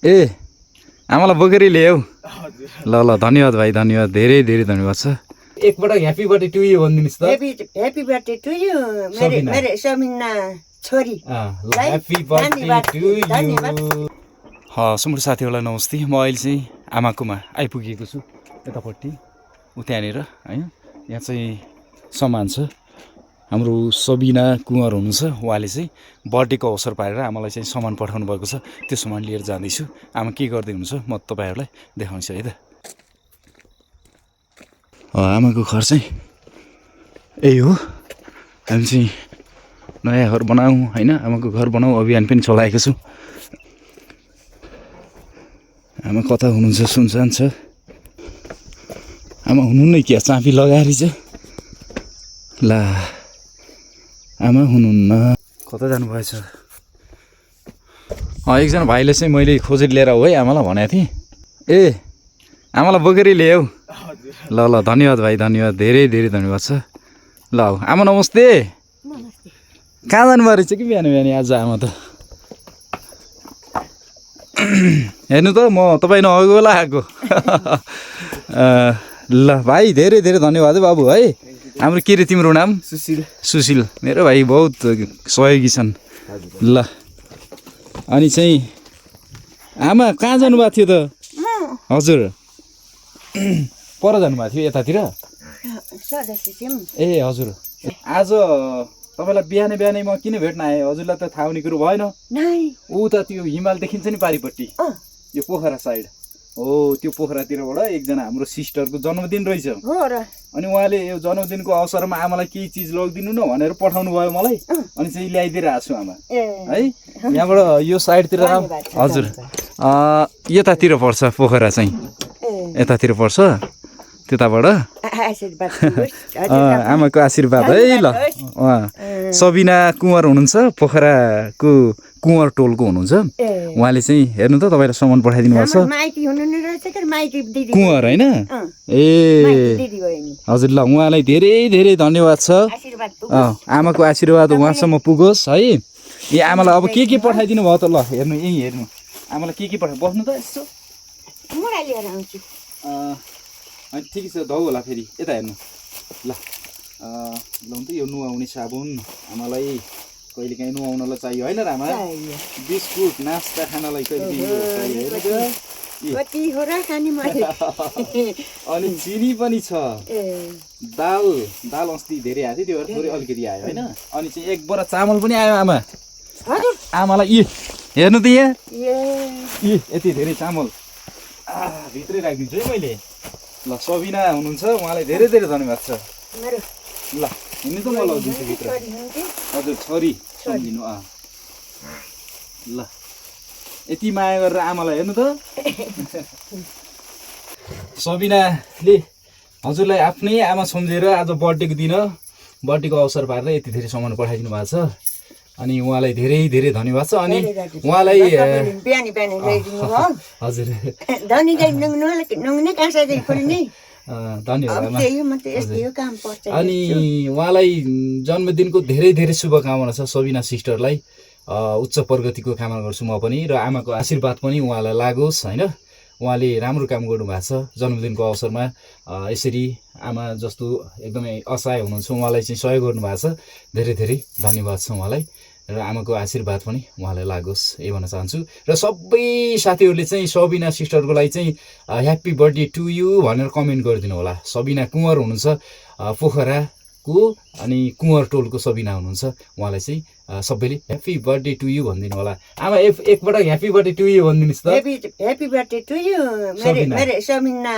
ए आमालाई बोकेरै ल्याऊ ल ल धन्यवाद भाइ धन्यवाद धेरै धेरै धन्यवाद छ एकपटक ह्याप्पी बर्थडे टु यु भनिदिनुहोस् त ह्याप्पी बर्थडे टु यु मेरो समिना छोरी ह्याप्पी बर्थडे टु यु सुमुर साथीहरूलाई नमस्ते म अहिले चाहिँ आमाकोमा आइपुगेको छु यतापट्टि त्यहाँनिर होइन यहाँ चाहिँ सामान छ हाम्रो सबिना कुँवर हुनुहुन्छ उहाँले चाहिँ बर्थडेको अवसर पारेर आमालाई चाहिँ सामान पठाउनु भएको छ त्यो सामान लिएर जाँदैछु आमा के गर्दै हुनुहुन्छ म तपाईँहरूलाई देखाउँछु है त आमाको घर चाहिँ यही हो हामी चाहिँ नयाँ घर बनाऊँ होइन आमाको घर बनाऊँ अभियान पनि चलाएको छु आमा कता हुनुहुन्छ सुनसान छ आमा हुनुहुन्न क्या चाँपी लगाएर चाहिँ ला आमा हुनुहुन्न कता जानुभएछ एकजना भाइले चाहिँ मैले खोजेर लिएर हो है आमालाई भनेको थिएँ ए आमालाई बोकेरै ल्याऊ ल ल धन्यवाद भाइ धन्यवाद धेरै धेरै धन्यवाद छ ल आमा नमस्ते कहाँ जानुभयो रहेछ कि बिहान बिहान आज आमा त हेर्नु त म तपाईँ नआएको बेला आएको ल भाइ धेरै धेरै धन्यवाद है बाबु है हाम्रो के रे तिम्रो नाम सुशील सुशील मेरो भाइ बहुत सहयोगी छन् ल अनि चाहिँ आमा कहाँ जानुभएको थियो त हजुर पर जानुभएको थियो यतातिर ए हजुर आज तपाईँलाई बिहानै बिहानै म किन भेट्न आएँ हजुरलाई त थाहा हुने कुरो भएन ऊ त त्यो हिमाल देखिन्छ नि पारिपट्टि यो पोखरा साइड हो त्यो पोखरातिरबाट एकजना हाम्रो सिस्टरको जन्मदिन रहेछ अनि उहाँले यो जन्मदिनको अवसरमा आमालाई केही चिज लगिदिनु न भनेर पठाउनु भयो मलाई अनि चाहिँ ल्याइदिएर आएको छु आमा है यहाँबाट यो साइडतिर हजुर यतातिर पर्छ पोखरा चाहिँ यतातिर पर्छ त्यताबाट आमाको आशीर्वाद है ल सबिना कुँवर हुनुहुन्छ पोखराको कुँवर टोलको हुनुहुन्छ उहाँले चाहिँ हेर्नु त तपाईँलाई सामान पठाइदिनु भएको छ कुँवर होइन ए हजुर ल उहाँलाई धेरै धेरै धन्यवाद छ आमाको आशीर्वाद उहाँसम्म पुगोस् है ए आमालाई अब के पठाइदिनु भयो त ल हेर्नु यहीँ हेर्नु आमालाई के पठाइ बस्नु त यसो अनि ठिकै छ धौ होला फेरि यता हेर्नु ल ल त यो नुहाउने साबुन आमालाई कहिलेकाहीँ नुहाउनलाई चाहियो होइन र आमा बिस्कुट नास्ता खानलाई अनि चिनी पनि छ दाल दाल अस्ति धेरै आएको थियो त्यो थोरै अलिकति आयो होइन अनि चाहिँ एक बोरा चामल पनि आयो आमा आमालाई हेर्नु त यहाँ यति धेरै चामल भित्रै राखिदिन्छु है मैले ल सबिना हुनुहुन्छ उहाँलाई धेरै धेरै धन्यवाद छ ल हिँड्नु त म लगिदिन्छु भित्र हजुर छोरी सम्झिनु ल यति माया गरेर आमालाई हेर्नु त सबिनाले हजुरलाई आफ्नै आमा सम्झेर आज बर्थडेको दिन बर्थडेको अवसर पारेर यति धेरै सामान पठाइदिनु भएको छ अनि उहाँलाई धेरै धेरै धन्यवाद छ अनि उहाँलाई हजुर धन्यवाद अनि उहाँलाई जन्मदिनको धेरै धेरै शुभकामना छ सबिना सिस्टरलाई उच्च प्रगतिको कामना गर्छु म पनि र आमाको आशीर्वाद पनि उहाँलाई लागोस् होइन उहाँले राम्रो काम गर्नुभएको छ जन्मदिनको अवसरमा यसरी आमा जस्तो एकदमै असहाय हुनुहुन्छ उहाँलाई चाहिँ सहयोग गर्नुभएको छ धेरै धेरै धन्यवाद छ उहाँलाई र आमाको आशीर्वाद पनि उहाँलाई लागोस् यही भन्न चाहन्छु र सबै साथीहरूले चाहिँ सबिना सिस्टरको लागि चाहिँ ह्याप्पी बर्थडे टु यु भनेर कमेन्ट गरिदिनु होला सबिना कुँवर हुनुहुन्छ पोखराको अनि कुँवर टोलको सबिना हुनुहुन्छ उहाँलाई चाहिँ सबैले ह्याप्पी बर्थडे टु यु भनिदिनु होला आमा एकपटक ह्याप्पी बर्थडे टु यु भनिदिनुहोस् त ह्याप्पी बर्थडे टु यु मेरो सबिना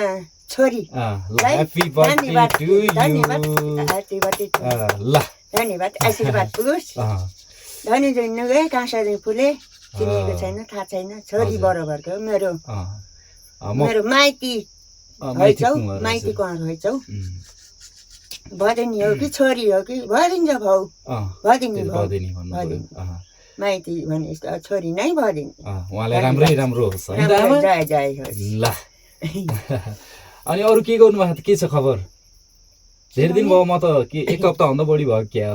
छोरी ह्याप्पी बर्थडे टु यु ल धन्यवाद आशीर्वाद पुगोस् धनी जन्नु गए काँसा फुले चिनेको छैन थाहा छैन छोरी बराबरको मेरो माइती माइती कुँवर होइछौ भदिनी हो कि छोरी हो कि भदिन्छ भाउ भदिनी माइती भने छोरी नै भदिनी उहाँलाई राम्रै राम्रो होस् जय जय ल अनि अरू के गर्नु भएको के छ खबर धेरै दिन भयो म त के एक हप्ता भन्दा बढी भयो क्या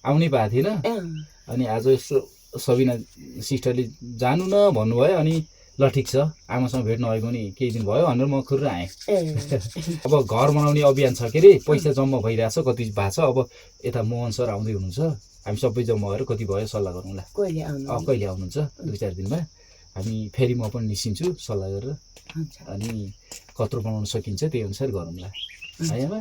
आउनै पाएको थिएन अनि आज यसो सबिना सिस्टरले जानु न भन्नुभयो अनि ल ठिक छ, आमासँग भेट नभएको नि केही दिन भयो भनेर म खुर्र आएँ। अब घर बनाउने अभियान छ के अरे, पैसा जम्मा भइरहेछ, कति भएको छ, अब यता मोहन सर आउँदै हुनुहुन्छ, हामी सबै जम्मा भएर कति भयो सल्लाह गरौँला। कहिले आउनुहुन्छ 2-4 दिनमा हामी फेरि म पनि निस्किन्छु सल्लाह गरेर, अनि कत्रो बनाउन सकिन्छ त्यही अनुसार गरौँला है आमा।